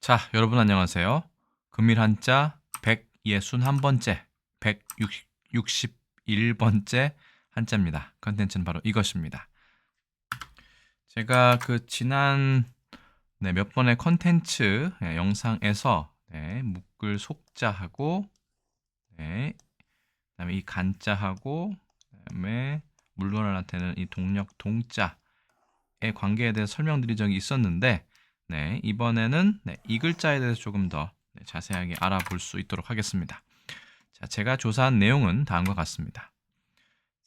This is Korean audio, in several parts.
자, 여러분 안녕하세요. 금일 한자 161번째, 161번째 한자입니다. 컨텐츠는 바로 이것입니다. 제가 그 지난 몇 번의 컨텐츠 영상에서 묶을 속자하고 그다음에 이 간자하고 그다음에 물건을 나타내는 이 동력 동자의 관계에 대해서 설명드린 적이 있었는데 이번에는 이 글자에 대해서 조금 더 자세하게 알아볼 수 있도록 하겠습니다. 자, 제가 조사한 내용은 다음과 같습니다.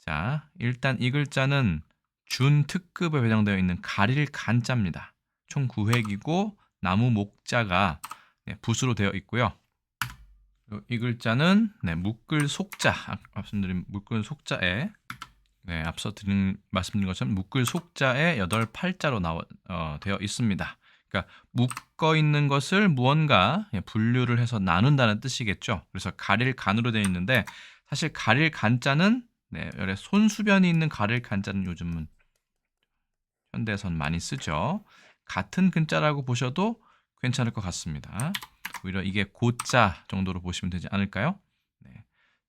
자, 일단 이 글자는 준특급에 배정되어 있는 가릴 간자입니다. 총 9획이고 나무 목자가 붓으로 되어 있고요. 이 글자는 묶을 속자, 말씀드린 묶을 속자에 앞서 말씀드린 것처럼 묶을 속자에 8팔자로 되어 있습니다. 그러니까 묶어 있는 것을 무언가 분류를 해서 나눈다는 뜻이겠죠. 그래서 가릴 간으로 되어 있는데 사실 가릴 간자는 손수변이 있는 가릴 간자는 요즘은 현대에서는 많이 쓰죠. 같은 근자라고 보셔도 괜찮을 것 같습니다. 오히려 이게 고자 정도로 보시면 되지 않을까요?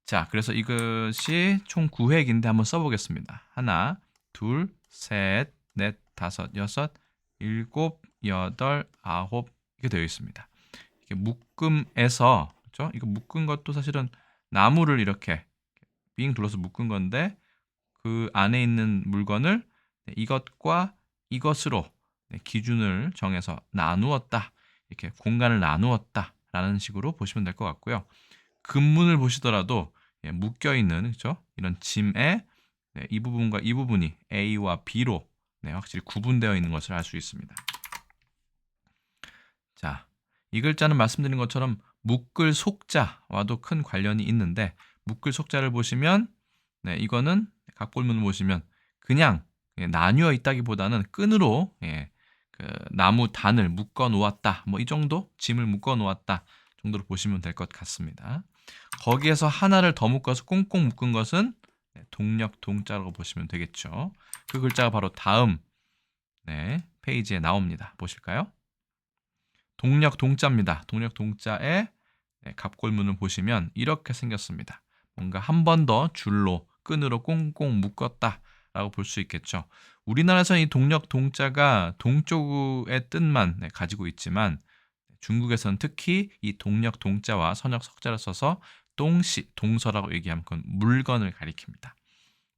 자, 그래서 이것이 총 9획인데 한번 써보겠습니다. 하나, 둘, 셋, 넷, 다섯, 여섯, 일곱, 여덟, 아홉 이렇게 되어 있습니다. 이게 묶음에서 그렇죠? 이거 묶은 것도 사실은 나무를 이렇게 빙 둘러서 묶은 건데 그 안에 있는 물건을 이것과 이것으로 기준을 정해서 나누었다. 이렇게 공간을 나누었다라는 식으로 보시면 될 것 같고요. 근문을 보시더라도 묶여 있는 그렇죠? 이런 짐에 이 부분과 이 부분이 A와 B로 확실히 구분되어 있는 것을 알 수 있습니다. 자, 이 글자는 말씀드린 것처럼 묶을 속자와도 큰 관련이 있는데 묶을 속자를 보시면 이거는 각골문을 보시면 그냥 나뉘어 있다기보다는 끈으로 그 나무 단을 묶어 놓았다. 뭐 이 정도 짐을 묶어 놓았다 정도로 보시면 될 것 같습니다. 거기에서 하나를 더 묶어서 꽁꽁 묶은 것은 동력 동자라고 보시면 되겠죠. 그 글자가 바로 다음 페이지에 나옵니다. 보실까요? 동력 동자입니다. 동력 동자의 갑골문을 보시면 이렇게 생겼습니다. 뭔가 한 번 더 줄로 끈으로 꽁꽁 묶었다라고 볼 수 있겠죠. 우리나라에서는 이 동력 동자가 동쪽의 뜻만 가지고 있지만 중국에서는 특히 이 동력 동자와 선역 석자를 써서 동시, 동서라고 얘기하면 그건 물건을 가리킵니다.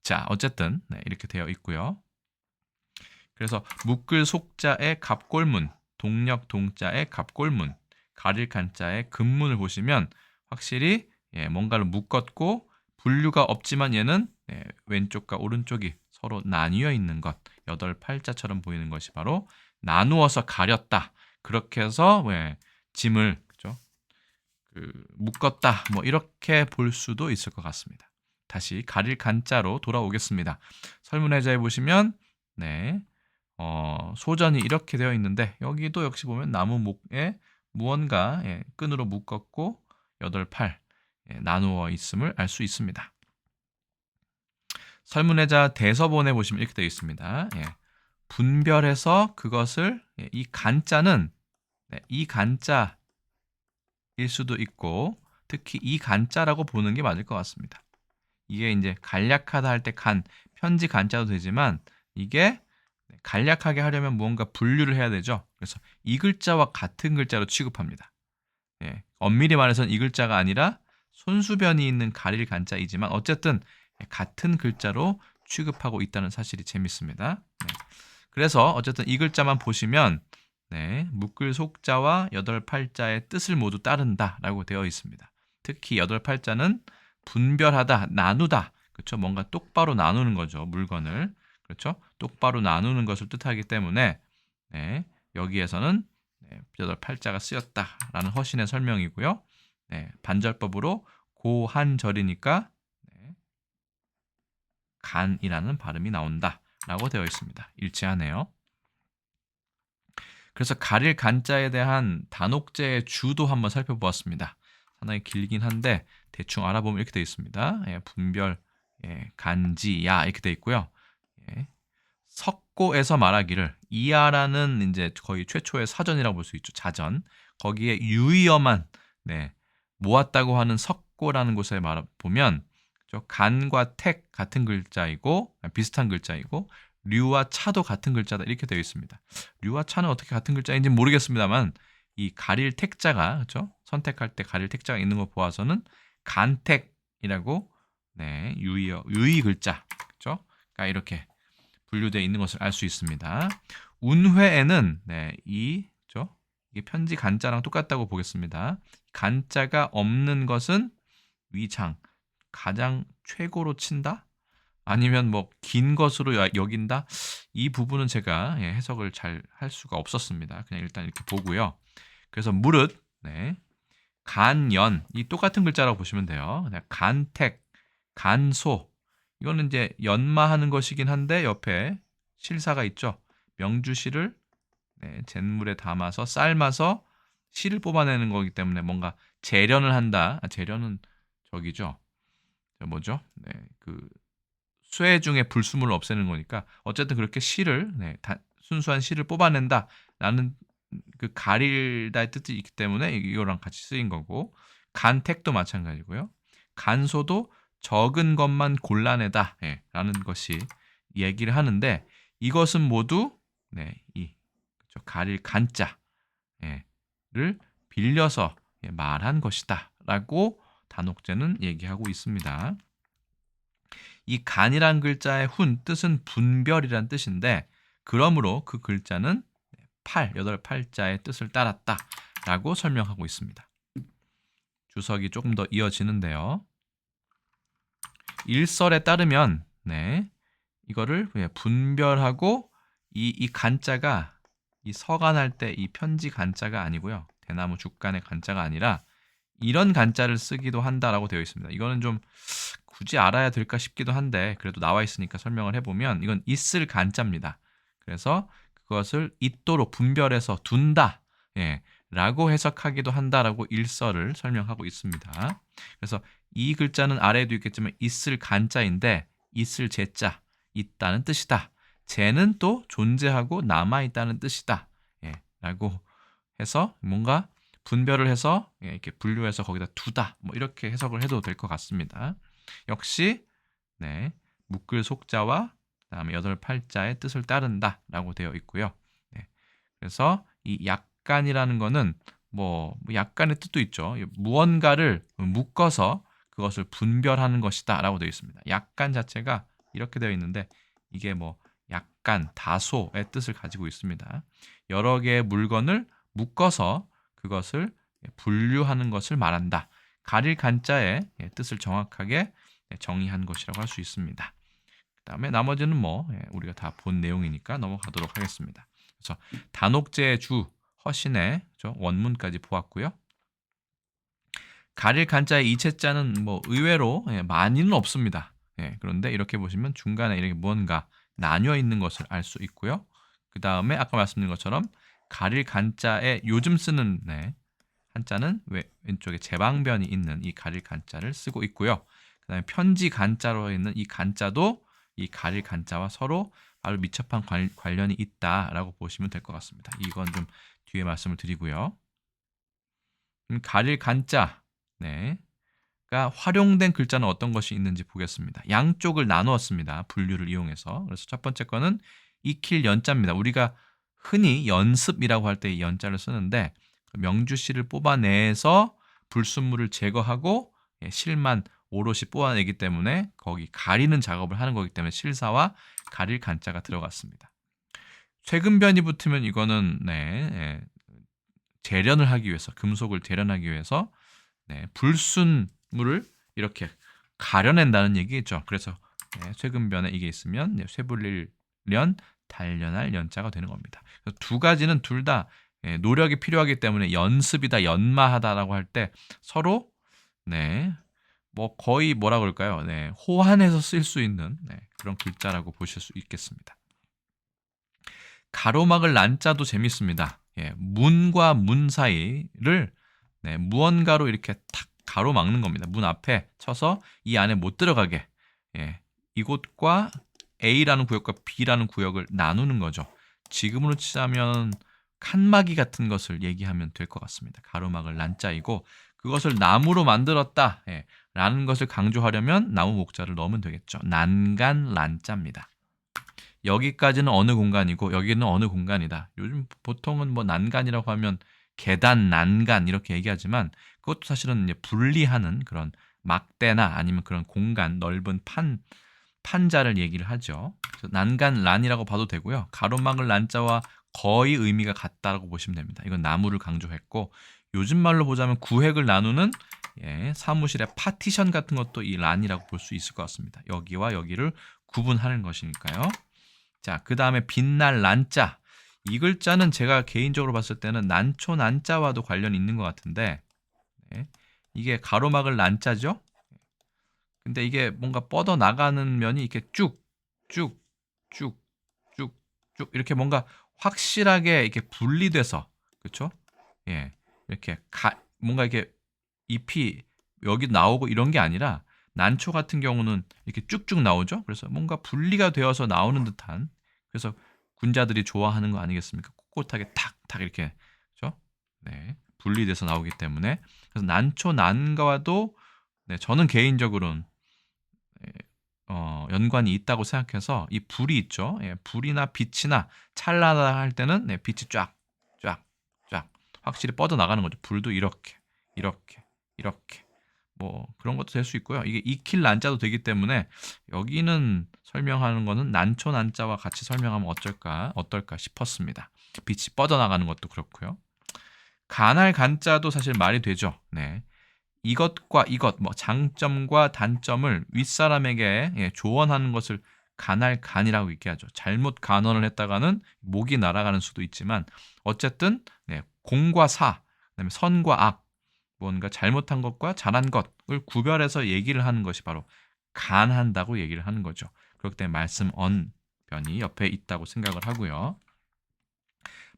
자, 어쨌든 이렇게 되어 있고요. 그래서 묶을 속자의 갑골문, 동력 동자의 갑골문, 가릴 간자의 근문을 보시면 확실히 뭔가를 묶었고 분류가 없지만 얘는 왼쪽과 오른쪽이 서로 나뉘어 있는 것, 8팔자처럼 보이는 것이 바로 나누어서 가렸다. 그렇게 해서 짐을 그죠? 묶었다. 뭐 이렇게 볼 수도 있을 것 같습니다. 다시 가릴 간자로 돌아오겠습니다. 설문해자에 보시면 소전이 이렇게 되어 있는데 여기도 역시 보면 나무 목에 무언가 끈으로 묶었고 8팔 나누어 있음을 알 수 있습니다. 설문해자 대서본에 보시면 이렇게 되어 있습니다. 분별해서 그것을 이 간자는 이 간자일 수도 있고 특히 이 간자라고 보는 게 맞을 것 같습니다. 이게 이제 간략하다 할 때 간, 편지 간자도 되지만 이게 간략하게 하려면 무언가 분류를 해야 되죠. 그래서 이 글자와 같은 글자로 취급합니다. 엄밀히 말해서는 이 글자가 아니라 손수변이 있는 가릴 간자이지만 어쨌든 같은 글자로 취급하고 있다는 사실이 재밌습니다. 그래서 어쨌든 이 글자만 보시면 묶을 속자와 8팔자의 뜻을 모두 따른다라고 되어 있습니다. 특히 8팔자는 분별하다, 나누다, 그렇죠? 뭔가 똑바로 나누는 거죠, 물건을. 그렇죠? 똑바로 나누는 것을 뜻하기 때문에 여기에서는 8팔자가 쓰였다라는 허신의 설명이고요. 반절법으로 고한절이니까 간이라는 발음이 나온다라고 되어 있습니다. 일치하네요. 그래서 가릴 간자에 대한 단옥제의 주도 한번 살펴보았습니다. 상당히 길긴 한데 대충 알아보면 이렇게 되어 있습니다. 분별, 간지, 야 이렇게 되어 있고요. 석고에서 말하기를 이하라는 이제 거의 최초의 사전이라고 볼 수 있죠. 자전. 거기에 유의어만 모았다고 하는 석고라는 곳에 보면 간과 택 같은 글자이고 비슷한 글자이고 류와 차도 같은 글자다 이렇게 되어 있습니다. 류와 차는 어떻게 같은 글자인지 모르겠습니다만 이 가릴 택자가 그렇죠? 선택할 때 가릴 택자가 있는 거 보아서는 간택이라고 유의 글자 그렇죠? 그러니까 이렇게 분류되어 있는 것을 알 수 있습니다. 운회에는 이게 편지 간자랑 똑같다고 보겠습니다. 간자가 없는 것은 위장 가장 최고로 친다? 아니면 뭐 긴 것으로 여긴다? 이 부분은 제가 해석을 잘 할 수가 없었습니다. 그냥 일단 이렇게 보고요. 그래서 무릇 간연 이 똑같은 글자라고 보시면 돼요. 간택, 간소 이거는 이제 연마하는 것이긴 한데 옆에 실사가 있죠. 명주실을 잿물에 담아서 삶아서 실을 뽑아내는 거기 때문에 뭔가 재련을 한다. 재련은 저기죠. 뭐죠? 그 쇠 중에 불순물을 없애는 거니까 어쨌든 그렇게 실을 순수한 실을 뽑아낸다라는 그 가릴다의 뜻이 있기 때문에 이거랑 같이 쓰인 거고 간택도 마찬가지고요. 간소도 적은 것만 골라내다 라는 것이 얘기를 하는데 이것은 모두 가릴 간자를 빌려서 말한 것이다 라고 단옥제는 얘기하고 있습니다. 이 간이란 글자의 훈 뜻은 분별이란 뜻인데 그러므로 그 글자는 8자의 뜻을 따랐다 라고 설명하고 있습니다. 주석이 조금 더 이어지는데요. 일설에 따르면 이거를 분별하고 이 간자가 이 서간할 때 이 편지 간자가 아니고요. 대나무 죽간의 간자가 아니라 이런 간자를 쓰기도 한다라고 되어 있습니다. 이거는 좀 굳이 알아야 될까 싶기도 한데 그래도 나와 있으니까 설명을 해보면 이건 있을 간자입니다. 그래서 그것을 있도록 분별해서 둔다 라고 해석하기도 한다라고 일설을 설명하고 있습니다. 그래서 이 글자는 아래에도 있겠지만 있을 간자인데 있을 제자 있다는 뜻이다. 제는 또 존재하고 남아있다는 뜻이다. 라고 해서 뭔가 분별을 해서 이렇게 분류해서 거기다 두다 뭐 이렇게 해석을 해도 될 것 같습니다. 역시 묶을 속자와 그다음에 8자의 뜻을 따른다라고 되어 있고요. 그래서 이 약간이라는 거는 뭐 약간의 뜻도 있죠. 무언가를 묶어서 그것을 분별하는 것이다라고 되어 있습니다. 약간 자체가 이렇게 되어 있는데 이게 뭐 약간 다소의 뜻을 가지고 있습니다. 여러 개의 물건을 묶어서 그것을 분류하는 것을 말한다. 가릴 간자의 뜻을 정확하게 정의한 것이라고 할 수 있습니다. 그 다음에 나머지는 뭐 우리가 다 본 내용이니까 넘어가도록 하겠습니다. 그래서 단옥제의 주 허신의 원문까지 보았고요. 가릴 간자의 이체자는 뭐 의외로 많이는 없습니다. 그런데 이렇게 보시면 중간에 이렇게 무언가 나뉘어 있는 것을 알 수 있고요. 그 다음에 아까 말씀드린 것처럼 가릴 간자에 요즘 쓰는 한자는 왼쪽에 제방변이 있는 이 가릴 간자를 쓰고 있고요. 그 다음에 편지 간자로 있는 이 간자도 이 가릴 간자와 서로 바로 밀접한 관련이 있다라고 보시면 될 것 같습니다. 이건 좀 뒤에 말씀을 드리고요. 가릴 간자 가 활용된 글자는 어떤 것이 있는지 보겠습니다. 양쪽을 나누었습니다. 분류를 이용해서. 그래서 첫 번째 거는 익힐 연자입니다. 우리가 흔히 연습이라고 할 때 이 연자를 쓰는데 명주실을 뽑아내서 불순물을 제거하고 실만 오롯이 뽑아내기 때문에 거기 가리는 작업을 하는 거기 때문에 실사와 가릴 간자가 들어갔습니다. 쇠금변이 붙으면 이거는 재련을 하기 위해서 금속을 재련하기 위해서 불순물을 이렇게 가려낸다는 얘기겠죠. 그래서 쇠금변에 이게 있으면 쇠불릴련 단련할 연자가 되는 겁니다. 두 가지는 둘 다 노력이 필요하기 때문에 연습이다, 연마하다라고 할 때 서로 뭐 거의 뭐라 그럴까요? 호환해서 쓸 수 있는 그런 글자라고 보실 수 있겠습니다. 가로막을 난자도 재밌습니다. 문과 문 사이를 무언가로 이렇게 탁 가로막는 겁니다. 문 앞에 쳐서 이 안에 못 들어가게 이곳과 A라는 구역과 B라는 구역을 나누는 거죠. 지금으로 치자면 칸막이 같은 것을 얘기하면 될 것 같습니다. 가로막을 난자이고 그것을 나무로 만들었다 라는 것을 강조하려면 나무 목자를 넣으면 되겠죠. 난간 란자입니다. 여기까지는 어느 공간이고 여기는 어느 공간이다. 요즘 보통은 뭐 난간이라고 하면 계단, 난간 이렇게 얘기하지만 그것도 사실은 이제 분리하는 그런 막대나 아니면 그런 공간, 넓은 판자를 얘기를 하죠. 그래서 난간 란이라고 봐도 되고요. 가로막을 란자와 거의 의미가 같다라고 보시면 됩니다. 이건 나무를 강조했고 요즘 말로 보자면 구획을 나누는 사무실의 파티션 같은 것도 이 란이라고 볼 수 있을 것 같습니다. 여기와 여기를 구분하는 것이니까요. 자, 그 다음에 빛날 난자. 이 글자는 제가 개인적으로 봤을 때는 난초 난자와도 관련이 있는 것 같은데 이게 가로막을 난자죠. 근데 이게 뭔가 뻗어 나가는 면이 이렇게 쭉 이렇게 뭔가 확실하게 이렇게 분리돼서 그렇죠? 이렇게 뭔가 이렇게 잎이 여기 나오고 이런 게 아니라 난초 같은 경우는 이렇게 쭉쭉 나오죠. 그래서 뭔가 분리가 되어서 나오는 듯한 그래서 군자들이 좋아하는 거 아니겠습니까? 꼿꼿하게 탁탁 이렇게 그렇죠? 분리돼서 나오기 때문에 그래서 난초 난과도 저는 개인적으로는 연관이 있다고 생각해서 이 불이 있죠. 불이나 빛이나 찰나다 할 때는 빛이 쫙 확실히 뻗어 나가는 거죠. 불도 이렇게 뭐 그런 것도 될 수 있고요. 이게 익힐 난자도 되기 때문에 여기는 설명하는 거는 난초 난자와 같이 설명하면 어떨까 싶었습니다. 빛이 뻗어 나가는 것도 그렇고요. 간할 간자도 사실 말이 되죠. 이것과 이것, 뭐 장점과 단점을 윗사람에게 조언하는 것을 간할 간이라고 얘기하죠. 잘못 간언을 했다가는 목이 날아가는 수도 있지만 어쨌든 공과 사, 그다음에 선과 악, 뭔가 잘못한 것과 잘한 것을 구별해서 얘기를 하는 것이 바로 간한다고 얘기를 하는 거죠. 그렇기 때문에 말씀 언변이 옆에 있다고 생각을 하고요.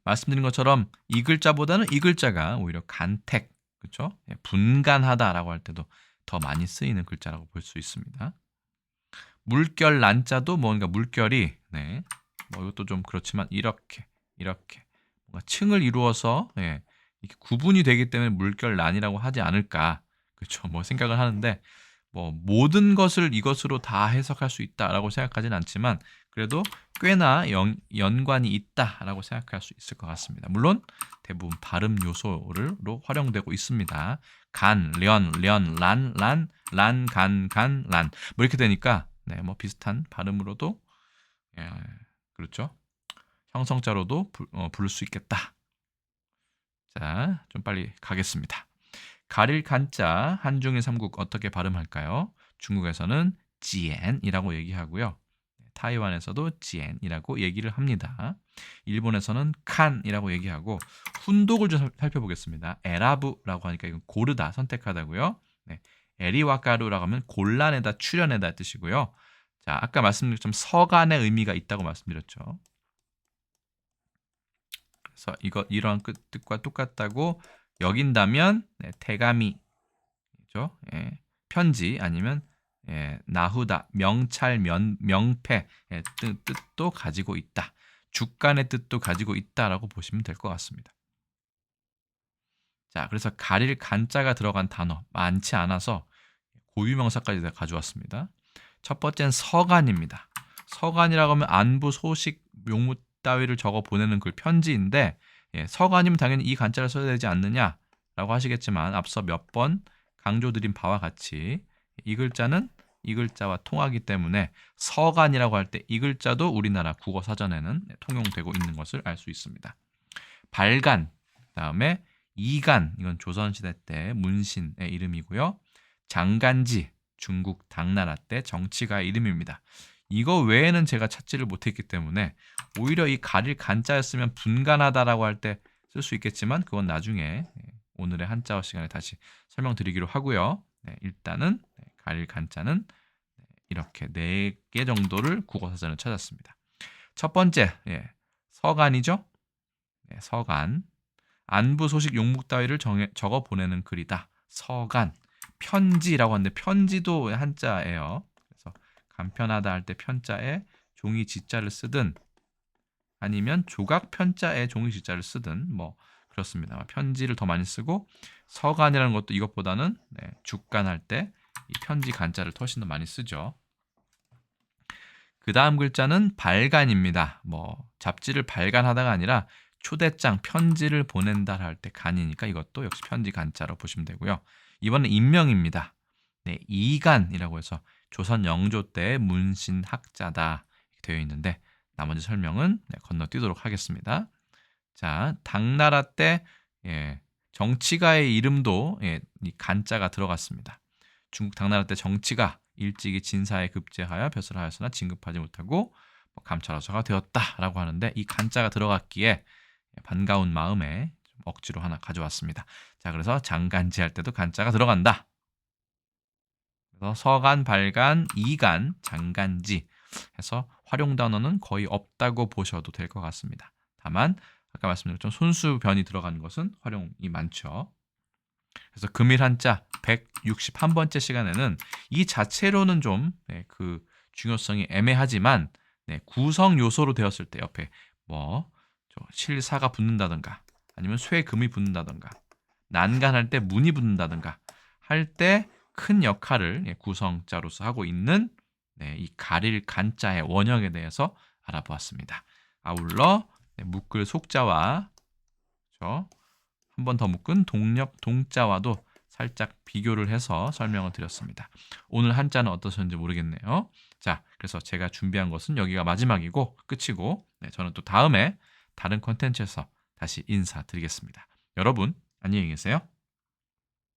말씀드린 것처럼 이 글자보다는 이 글자가 오히려 간택, 그렇죠? 분간하다라고 할 때도 더 많이 쓰이는 글자라고 볼 수 있습니다. 물결 난자도 뭔가 물결이 뭐 이것도 좀 그렇지만 이렇게 뭔가 층을 이루어서 이렇게 구분이 되기 때문에 물결 난이라고 하지 않을까, 그렇죠? 뭐 생각을 하는데 뭐 모든 것을 이것으로 다 해석할 수 있다라고 생각하진 않지만 그래도 꽤나 연관이 있다라고 생각할 수 있을 것 같습니다. 물론 대부분 발음 요소로 활용되고 있습니다. 간, 련, 란, 간, 란. 뭐 이렇게 되니까 뭐 비슷한 발음으로도 그렇죠. 형성자로도 부를 수 있겠다. 자, 좀 빨리 가겠습니다. 가릴 간자 한중일 삼국 어떻게 발음할까요? 중국에서는 지엔이라고 얘기하고요. 타이완에서도 지엔이라고 얘기를 합니다. 일본에서는 칸이라고 얘기하고 훈독을 좀 살펴보겠습니다. 에라부라고 하니까 이건 고르다, 선택하다고요. 에리와까루라고 하면 곤란해다, 출현해다 뜻이고요. 자, 아까 말씀드린 것처럼 서간의 의미가 있다고 말씀드렸죠. 그래서 이러한 뜻과 똑같다고 여긴다면 태가미죠. 편지 아니면 나후다, 명찰, 명패 뜻도 가지고 있다. 주간의 뜻도 가지고 있다라고 보시면 될 것 같습니다. 자, 그래서 가릴 간자가 들어간 단어 많지 않아서 고유명사까지 다 가져왔습니다. 첫 번째는 서간입니다. 서간이라고 하면 안부, 소식, 용무 따위를 적어 보내는 그 편지인데 서간이면 당연히 이 간자를 써야 되지 않느냐라고 하시겠지만 앞서 몇 번 강조드린 바와 같이 이 글자는 이 글자와 통하기 때문에 서간이라고 할 때 이 글자도 우리나라 국어 사전에는 통용되고 있는 것을 알 수 있습니다. 발간, 그다음에 이간, 이건 조선시대 때 문신의 이름이고요. 장간지, 중국 당나라 때 정치가의 이름입니다. 이거 외에는 제가 찾지를 못했기 때문에 오히려 이 가릴 간자였으면 분간하다라고 할 때 쓸 수 있겠지만 그건 나중에 오늘의 한자어 시간에 다시 설명드리기로 하고요. 일단은 가릴 간자는 이렇게 4개 정도를 국어사전을 찾았습니다. 첫 번째, 서간이죠. 서간. 안부 소식 용목 따위를 적어 보내는 글이다. 서간. 편지라고 하는데 편지도 한자예요. 그래서 간편하다 할 때 편자에 종이 지자를 쓰든 아니면 조각 편자에 종이 시자를 쓰든 뭐 그렇습니다. 편지를 더 많이 쓰고 서간이라는 것도 이것보다는 죽간 할 때 이 편지 간자를 훨씬 더 많이 쓰죠. 그 다음 글자는 발간입니다. 뭐 잡지를 발간하다가 아니라 초대장 편지를 보낸다 할 때 간이니까 이것도 역시 편지 간자로 보시면 되고요. 이번엔 인명입니다. 이간이라고 해서 조선 영조 때 문신 학자다 이렇게 되어 있는데 나머지 설명은 건너뛰도록 하겠습니다. 자, 당나라 때 정치가의 이름도 이 간자가 들어갔습니다. 중국 당나라 때 정치가 일찍이 진사에 급제하여 벼슬하였으나 진급하지 못하고 감찰하서가 되었다라고 하는데 이 간자가 들어갔기에 반가운 마음에 억지로 하나 가져왔습니다. 자, 그래서 장간지 할 때도 간자가 들어간다. 그래서 서간, 발간, 이간, 장간지 해서 활용 단어는 거의 없다고 보셔도 될 것 같습니다. 다만 아까 말씀드린 것처럼 손수 변이 들어가는 것은 활용이 많죠. 그래서 금일 한자 161번째 시간에는 이 자체로는 좀 그 중요성이 애매하지만 구성 요소로 되었을 때 옆에 뭐 실사가 붙는다든가 아니면 쇠금이 붙는다든가 난간할 때 문이 붙는다든가 할 때 큰 역할을 구성자로서 하고 있는 이 가릴 간자의 원형에 대해서 알아보았습니다. 아울러 묶을 속자와 한 번 더 묶은 동력 동자와도 살짝 비교를 해서 설명을 드렸습니다. 오늘 한자는 어떠셨는지 모르겠네요. 자, 그래서 제가 준비한 것은 여기가 마지막이고 끝이고 저는 또 다음에 다른 콘텐츠에서 다시 인사드리겠습니다. 여러분 안녕히 계세요.